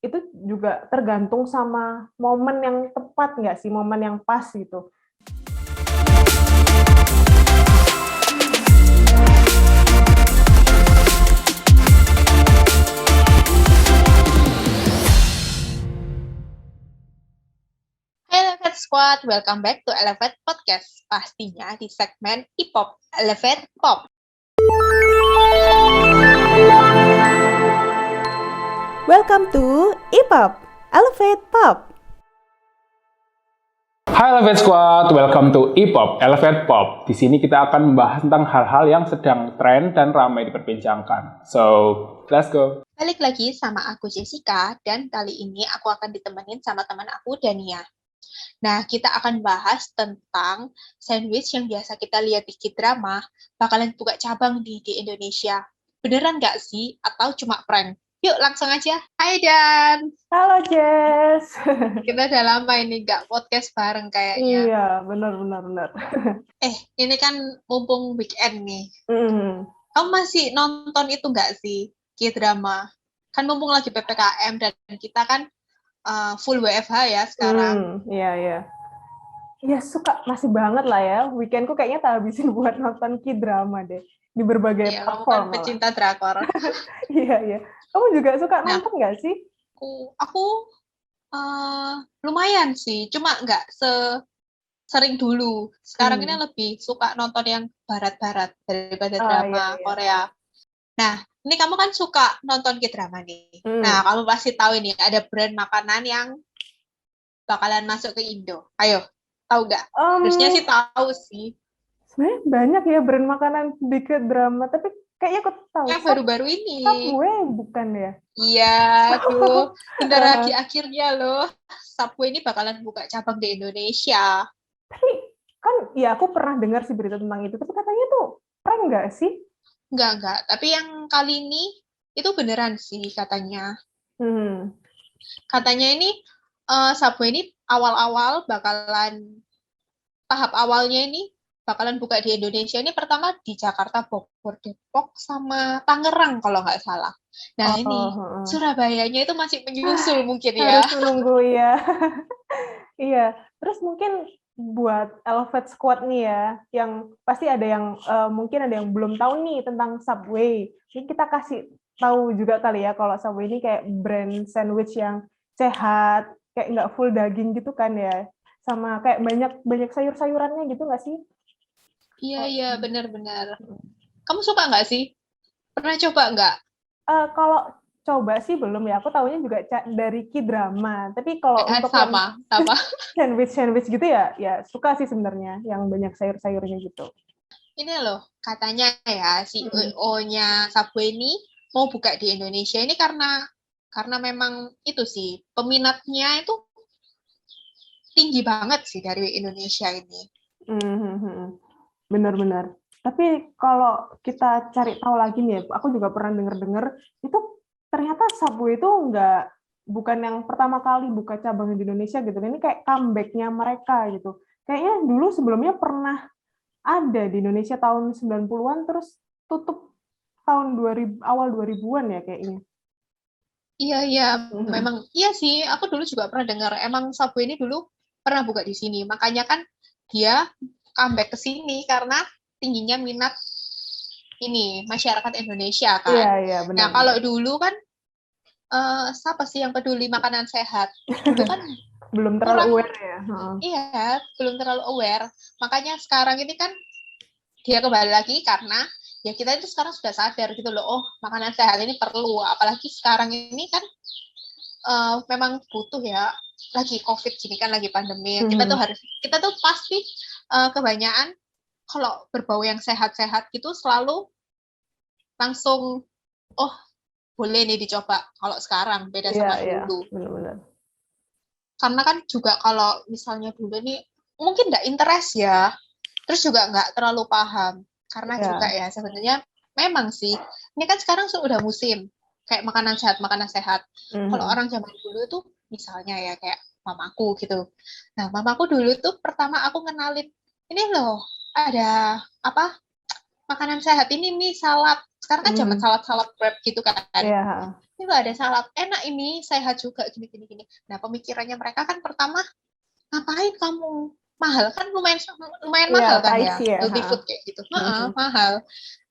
itu juga tergantung sama momen yang tepat nggak sih, momen yang pas gitu. Elevate Squad, welcome back to Elevate Podcast. Pastinya di segmen Hip-Hop, Elevate Pop. Welcome to Hip-Hop, Elevate Pop. Hai Elevate Squad, welcome to Hip-Hop, Elevate Pop. Di sini kita akan membahas tentang hal-hal yang sedang tren dan ramai diperbincangkan. So, let's go. Balik lagi sama aku Jessica, dan kali ini aku akan ditemenin sama teman aku Dania. Nah, kita akan bahas tentang sandwich yang biasa kita lihat di K-drama bakalan buka cabang di Indonesia. Beneran nggak sih? Atau cuma prank? Yuk, langsung aja. Hai, Dan. Halo, Jess. Kita udah lama ini nggak podcast bareng kayaknya. Iya, benar. Ini kan mumpung weekend nih. Mm. Kamu masih nonton itu nggak sih, K-drama? Kan mumpung lagi PPKM dan kita kan full WFH ya sekarang. Iya. Ya suka, masih banget lah ya. Weekendku kayaknya tak habisin buat nonton K-drama deh. Di berbagai platform. Kamu kan pecinta drakor. Iya. Kamu juga suka nonton nggak sih? Aku lumayan sih, cuma nggak sering dulu. Sekarang ini lebih suka nonton yang barat-barat daripada drama Korea. Nah, ini kamu kan suka nonton K-drama nih. Nah, kamu pasti tahu ini ada brand makanan yang bakalan masuk ke Indo. Ayo, tahu nggak? Harusnya sih tahu sih. Sebenarnya banyak ya brand makanan di K-drama, tapi kayaknya aku tahu. Yang baru-baru ini. Subway bukan ya? Iya, tuh. Bentar lagi akhirnya loh. Subway ini bakalan buka cabang di Indonesia. Tapi kan ya aku pernah dengar sih berita tentang itu, tapi katanya tuh prank nggak sih? Enggak. Tapi yang kali ini itu beneran sih katanya. Katanya ini Subway ini awal-awal bakalan tahap awalnya ini bakalan buka di Indonesia ini pertama di Jakarta, Bogor, Depok, sama Tangerang kalau nggak salah. Nah ini Surabayanya itu masih menyusul mungkin ya. Harus menunggu ya. Iya. Terus mungkin buat Elevate Squad nih ya, yang pasti ada yang mungkin ada yang belum tahu nih tentang Subway. Jadi kita kasih tahu juga kali ya kalau Subway ini kayak brand sandwich yang sehat, kayak nggak full daging gitu kan ya, sama kayak banyak sayur-sayurannya gitu nggak sih? Iya, benar-benar. Kamu suka nggak sih? Pernah coba nggak? Kalau coba sih belum ya, aku taunya juga dari K-drama. Tapi kalau untuk sama. sandwich gitu ya suka sih sebenarnya yang banyak sayur-sayurnya gitu. Ini loh, katanya ya CEO-nya Subway ini mau buka di Indonesia ini karena memang itu sih peminatnya itu tinggi banget sih dari Indonesia ini. Benar. Tapi kalau kita cari tahu lagi nih, aku juga pernah dengar itu ternyata Subway itu bukan yang pertama kali buka cabang di Indonesia gitu. Ini kayak comeback-nya mereka gitu. Kayaknya dulu sebelumnya pernah ada di Indonesia tahun 90-an terus tutup tahun 2000 awal 2000-an ya kayaknya. Iya, memang iya sih. Aku dulu juga pernah dengar emang Subway ini dulu pernah buka di sini. Makanya kan dia comeback ke sini karena tingginya minat ini masyarakat Indonesia kan. Iya, benar. Nah, kalau dulu kan siapa sih yang peduli makanan sehat? Dulu kan belum terlalu aware ya. Iya, belum terlalu aware. Makanya sekarang ini kan dia kembali lagi karena ya kita itu sekarang sudah sadar gitu loh, oh makanan sehat ini perlu. Apalagi sekarang ini kan memang butuh ya, lagi COVID gini kan, lagi pandemi. Kita tuh pasti kebanyakan kalau berbau yang sehat-sehat gitu selalu langsung boleh nih dicoba. Kalau sekarang beda sama dulu. Benar. Karena kan juga kalau misalnya dulu nih mungkin nggak interest ya, terus juga nggak terlalu paham. Karena juga ya sebenarnya memang sih ini kan sekarang sudah musim kayak makanan sehat. Kalau orang zaman dulu tuh misalnya ya kayak mamaku gitu. Nah, mamaku dulu tuh pertama aku kenalin ini loh ada makanan sehat ini mie salad. Sekarang kan zaman salad wrap gitu kan. ini nggak ada salad, enak ini, sehat juga, gini. Nah, pemikirannya mereka kan pertama, ngapain kamu? Mahal kan, lumayan Iya, mahal kan ya, pricey ya. healthy food kayak gitu. Mahal.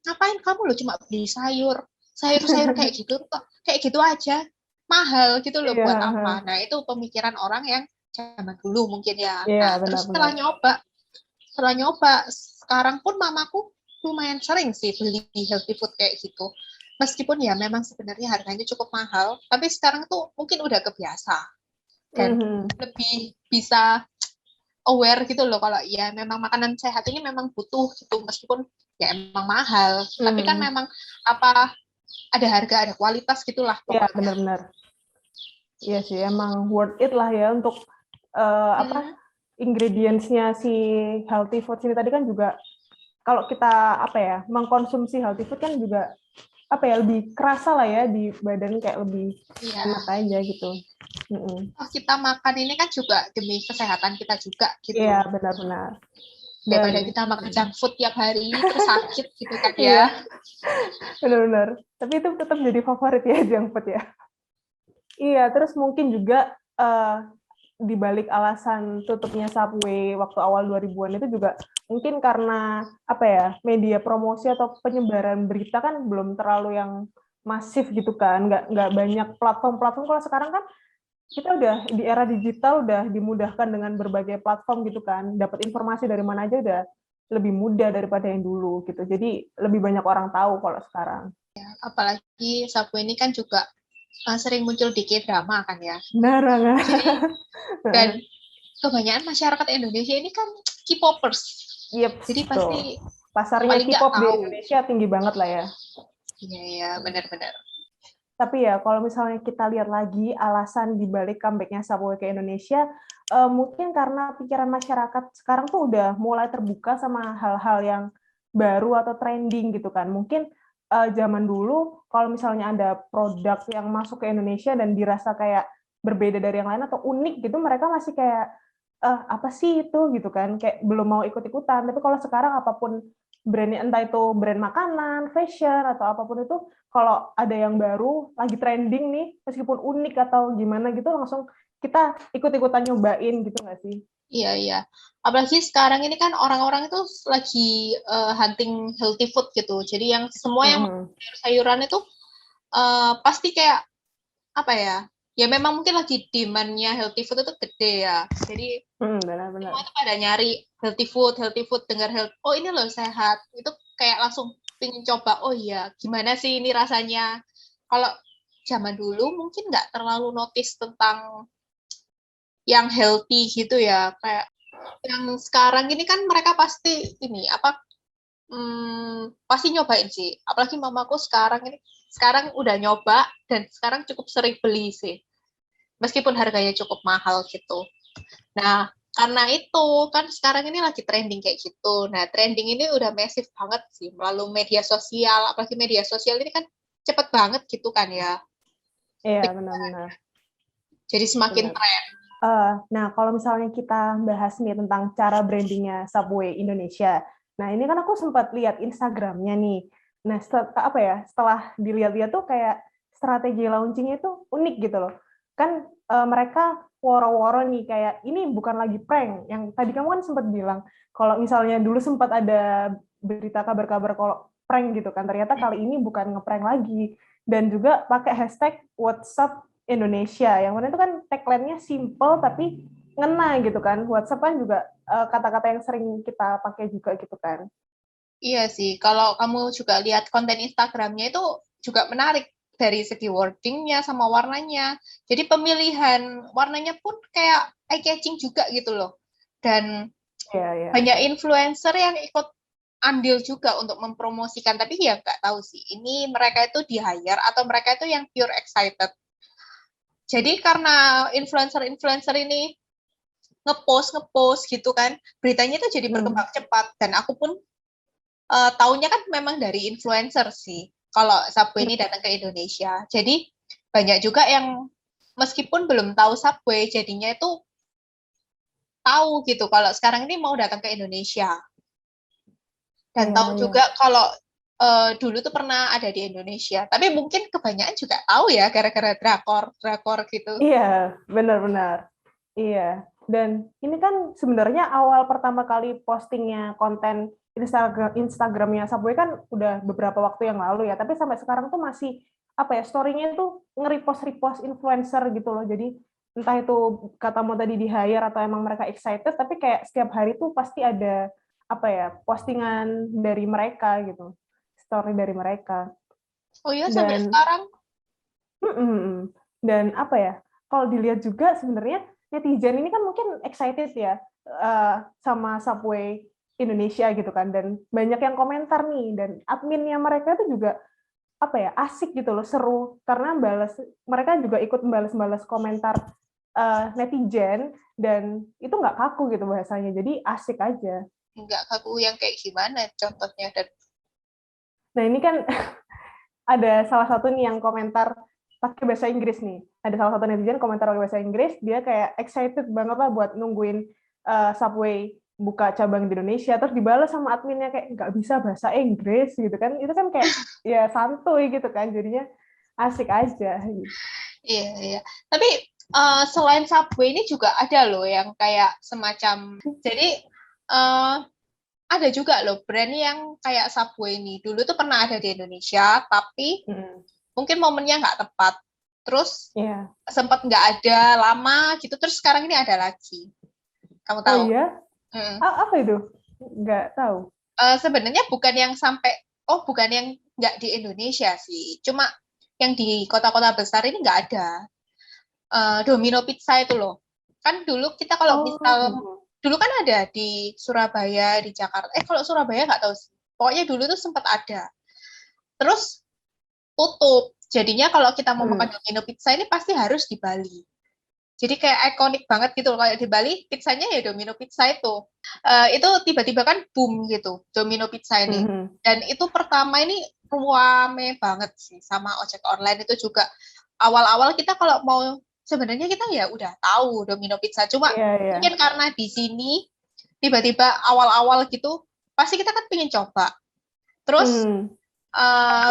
Ngapain kamu loh cuma beli sayur kayak gitu kok, kayak gitu aja mahal gitu loh, Iya, buat apa? Nah, itu pemikiran orang yang zaman dulu mungkin ya. iya Nah, terus benar-benar. setelah nyoba, sekarang pun mamaku lumayan sering sih beli healthy food kayak gitu. Meskipun ya memang sebenarnya harganya cukup mahal, tapi sekarang tuh mungkin udah kebiasa dan lebih bisa aware gitu loh, kalau ya memang makanan sehat ini memang butuh gitu, meskipun ya emang mahal, tapi kan memang apa, ada harga, ada kualitas gitulah Iya, pokoknya. benar-benar. Iya sih, emang worth it lah ya untuk ingredients-nya si healthy food ini tadi kan juga, kalau kita mengkonsumsi healthy food kan juga lebih kerasa lah ya di badan, kayak lebih enak aja gitu. Oh, kita makan ini kan juga demi kesehatan kita juga gitu. Iya, benar-benar. Daripada kita makan junk food tiap hari terus sakit gitu kan ya. Iya, benar-benar. Tapi itu tetap jadi favorit ya, junk food ya. Iya, terus mungkin juga di balik alasan tutupnya Subway waktu awal 2000-an itu juga mungkin karena media promosi atau penyebaran berita kan belum terlalu yang masif gitu kan, nggak banyak platform-platform. Kalau sekarang kan kita udah di era digital, udah dimudahkan dengan berbagai platform gitu kan, dapat informasi dari mana aja udah lebih mudah daripada yang dulu gitu. Jadi lebih banyak orang tahu kalau sekarang. Ya, apalagi Subway ini kan juga sering muncul di K-drama kan ya. Benar banget. Dan kebanyakan masyarakat Indonesia ini kan K-popers. Yep, jadi pasti pasarnya K-pop di Indonesia tinggi banget lah ya. Iya, benar-benar. Tapi ya kalau misalnya kita lihat lagi alasan dibalik comeback-nya Subway ke Indonesia, mungkin karena pikiran masyarakat sekarang tuh udah mulai terbuka sama hal-hal yang baru atau trending gitu kan. Mungkin zaman dulu kalau misalnya ada produk yang masuk ke Indonesia dan dirasa kayak berbeda dari yang lain atau unik gitu, mereka masih kayak apa sih itu gitu kan, kayak belum mau ikut-ikutan. Tapi kalau sekarang apapun brandnya, entah itu brand makanan, fashion atau apapun itu, kalau ada yang baru lagi trending nih, meskipun unik atau gimana gitu, langsung kita ikut-ikutan nyobain gitu nggak sih? Iya. Apalagi sekarang ini kan orang-orang itu lagi hunting healthy food gitu. Jadi yang semua yang sayuran itu pasti kayak apa ya? Ya memang mungkin lagi demand-nya healthy food itu gede ya. Jadi semua itu pada nyari healthy food, dengar health. Oh ini loh sehat. Itu kayak langsung pengen coba. Oh iya, gimana sih ini rasanya? Kalau zaman dulu mungkin nggak terlalu notice tentang yang healthy gitu ya, kayak yang sekarang ini kan mereka pasti ini pasti nyobain sih, apalagi mamaku sekarang udah nyoba dan sekarang cukup sering beli sih, meskipun harganya cukup mahal gitu. Nah, karena itu kan sekarang ini lagi trending kayak gitu. Nah, trending ini udah masif banget sih melalui media sosial, apalagi media sosial ini kan cepet banget gitu kan ya. Iya, benar-benar. Jadi semakin tren. Nah, kalau misalnya kita bahas nih tentang cara brandingnya Subway Indonesia. Nah, ini kan aku sempat lihat Instagramnya nih. Nah, setelah dilihat-lihat tuh kayak strategi launchingnya itu unik gitu loh. Kan mereka woro-woro nih, kayak ini bukan lagi prank. Yang tadi kamu kan sempat bilang, kalau misalnya dulu sempat ada berita kabar-kabar kalau prank gitu kan, ternyata kali ini bukan ngeprank lagi. Dan juga pakai hashtag WhatsApp Indonesia, yang mana itu kan tagline-nya simple tapi ngena gitu kan. WhatsApp kan juga kata-kata yang sering kita pakai juga gitu kan. Iya sih, kalau kamu juga lihat konten Instagramnya itu juga menarik dari segi wording-nya sama warnanya. Jadi pemilihan warnanya pun kayak eye-catching juga gitu loh. Dan banyak influencer yang ikut andil juga untuk mempromosikan. Tapi ya nggak tahu sih, ini mereka itu di-hire atau mereka itu yang pure excited. Jadi karena influencer-influencer ini ngepost gitu kan, beritanya itu jadi berkembang cepat. Dan aku pun taunya kan memang dari influencer sih, kalau Subway ini datang ke Indonesia. Jadi banyak juga yang meskipun belum tahu Subway, jadinya itu tahu gitu kalau sekarang ini mau datang ke Indonesia. Dan tahu juga kalau dulu tuh pernah ada di Indonesia. Tapi mungkin kebanyakan juga tahu ya gara-gara drakor gitu. Iya, benar-benar. Iya. Dan ini kan sebenarnya awal pertama kali postingnya konten Instagramnya Subway kan udah beberapa waktu yang lalu ya. Tapi sampai sekarang tuh masih apa ya, story-nya itu nge-repost influencer gitu loh. Jadi entah itu katamu tadi di hire atau emang mereka excited, tapi kayak setiap hari tuh pasti ada apa ya, postingan dari mereka gitu, story dari mereka. Oh iya, sampai Dan sekarang. dan apa ya, kalau dilihat juga sebenarnya netizen ini kan mungkin excited ya sama Subway Indonesia gitu kan, dan banyak yang komentar nih, dan adminnya mereka itu juga apa ya, asik gitu loh, seru karena mereka juga ikut membalas komentar netizen, dan itu nggak kaku gitu bahasanya, jadi asik aja. Nggak kaku yang kayak gimana contohnya? Dan Nah ini kan ada salah satu nih yang komentar pakai bahasa Inggris nih. Ada salah satu netizen komentar pakai bahasa Inggris, dia kayak excited banget lah buat nungguin Subway buka cabang di Indonesia, terus dibalas sama adminnya kayak nggak bisa bahasa Inggris gitu kan. Itu kan kayak ya santuy gitu kan, jadinya asik aja gitu. iya, iya. Tapi selain Subway ini juga ada loh yang kayak semacam, jadi ada juga loh brand yang kayak Subway ini. Dulu tuh pernah ada di Indonesia, tapi mungkin momennya nggak tepat. Terus sempat nggak ada lama gitu, terus sekarang ini ada lagi. Kamu tahu? Oh iya? Apa itu? Nggak tahu. Sebenarnya bukan yang bukan yang nggak di Indonesia sih. Cuma yang di kota-kota besar ini nggak ada. Domino Pizza itu loh. Kan dulu kita kalau misal dulu kan ada di Surabaya, di Jakarta. Kalau Surabaya nggak tahu sih. Pokoknya dulu tuh sempat ada. Terus tutup. Jadinya kalau kita mau makan Domino Pizza ini pasti harus di Bali. Jadi kayak ikonik banget gitu. Kayak di Bali, pizzanya ya Domino Pizza itu. Itu tiba-tiba kan boom gitu, Domino Pizza ini. Dan itu pertama ini rame banget sih sama ojek online itu juga. Awal-awal kita kalau mau, sebenarnya kita ya udah tahu Domino Pizza. Cuma mungkin karena di sini tiba-tiba awal-awal gitu, pasti kita kan pengen coba. Terus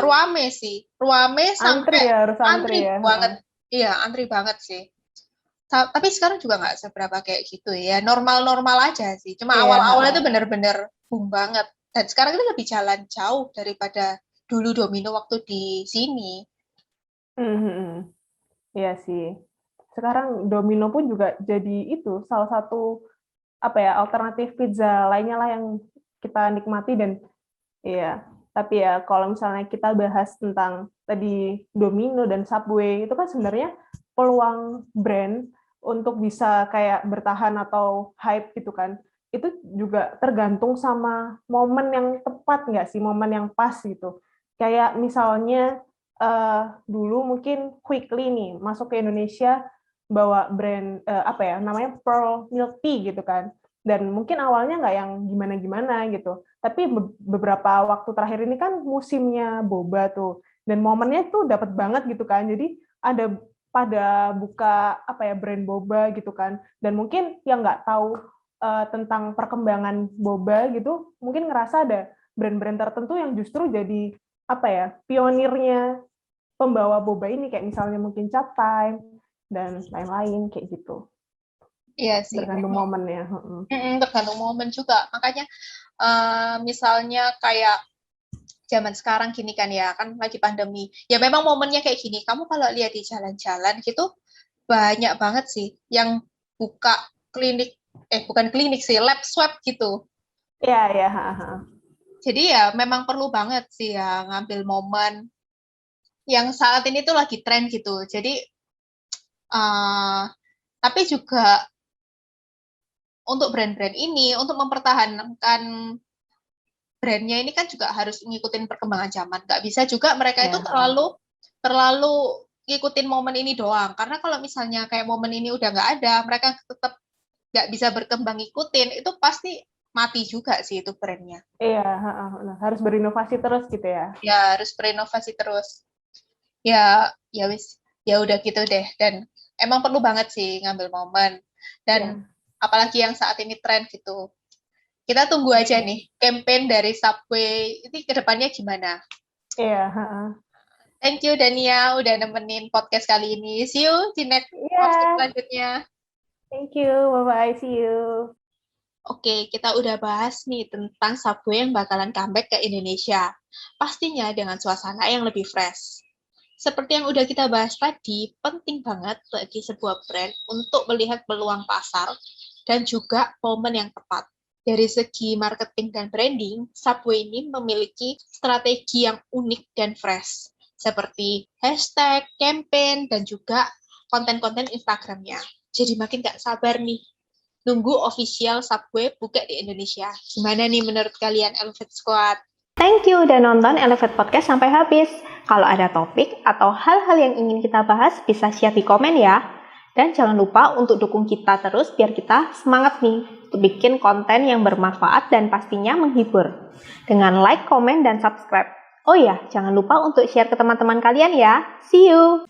ruame sih. Ruame sampai antri ya. banget. Iya, antri banget sih. Tapi sekarang juga nggak seberapa kayak gitu ya, normal-normal aja sih. Cuma awal-awal itu bener-bener boom banget. Dan sekarang itu lebih jalan jauh daripada dulu Domino waktu di sini. Iya sih. Sekarang Domino pun juga jadi itu salah satu apa ya, alternatif pizza lainnya lah yang kita nikmati. Dan iya, tapi ya kalau misalnya kita bahas tentang tadi Domino dan Subway, itu kan sebenarnya peluang brand untuk bisa kayak bertahan atau hype gitu kan, itu juga tergantung sama momen yang tepat nggak sih, momen yang pas gitu. Kayak misalnya dulu mungkin Quickly nih masuk ke Indonesia bawa brand apa ya namanya, Pearl Milk Tea gitu kan, dan mungkin awalnya nggak yang gimana-gimana gitu, tapi beberapa waktu terakhir ini kan musimnya boba tuh, dan momennya tuh dapat banget gitu kan, jadi ada pada buka apa ya, brand boba gitu kan, dan mungkin yang nggak tahu tentang perkembangan boba gitu mungkin ngerasa ada brand-brand tertentu yang justru jadi apa ya, pionirnya pembawa boba ini, kayak misalnya mungkin Chat Time dan lain-lain kayak gitu. Iya sih. Tergantung momennya. Tergantung momen juga. Makanya misalnya kayak zaman sekarang gini kan ya, kan lagi pandemi. Ya memang momennya kayak gini. Kamu kalau lihat di jalan-jalan gitu, banyak banget sih yang buka klinik, bukan klinik sih, lab swab gitu. Iya, ya. Jadi ya memang perlu banget sih ya ngambil momen yang saat ini tuh lagi tren gitu. Jadi, tapi juga untuk brand-brand ini, untuk mempertahankan brandnya ini kan juga harus ngikutin perkembangan zaman. Nggak bisa juga mereka itu terlalu ngikutin momen ini doang. Karena kalau misalnya kayak momen ini udah nggak ada, mereka tetap nggak bisa berkembang ngikutin, itu pasti mati juga sih itu brandnya. Iya, harus berinovasi terus gitu ya. Ya, harus berinovasi terus. Ya wis, ya udah gitu deh. Dan emang perlu banget sih ngambil momen. Dan apalagi yang saat ini tren gitu. Kita tunggu aja nih campaign dari Subway ini ke depannya gimana. Iya. Thank you Dania udah nemenin podcast kali ini. See you di next podcast selanjutnya. Thank you. Bye-bye. See you. Oke, kita udah bahas nih tentang Subway yang bakalan comeback ke Indonesia. Pastinya dengan suasana yang lebih fresh. Seperti yang udah kita bahas tadi, penting banget bagi sebuah brand untuk melihat peluang pasar dan juga momen yang tepat. Dari segi marketing dan branding, Subway ini memiliki strategi yang unik dan fresh, seperti hashtag, campaign, dan juga konten-konten Instagramnya. Jadi makin gak sabar nih nunggu official Subway buka di Indonesia. Gimana nih menurut kalian Elevate Squad? Thank you udah nonton Elevate Podcast sampai habis. Kalau ada topik atau hal-hal yang ingin kita bahas, bisa share di komen ya. Dan jangan lupa untuk dukung kita terus biar kita semangat nih untuk bikin konten yang bermanfaat dan pastinya menghibur. Dengan like, komen, dan subscribe. Oh ya, jangan lupa untuk share ke teman-teman kalian ya. See you!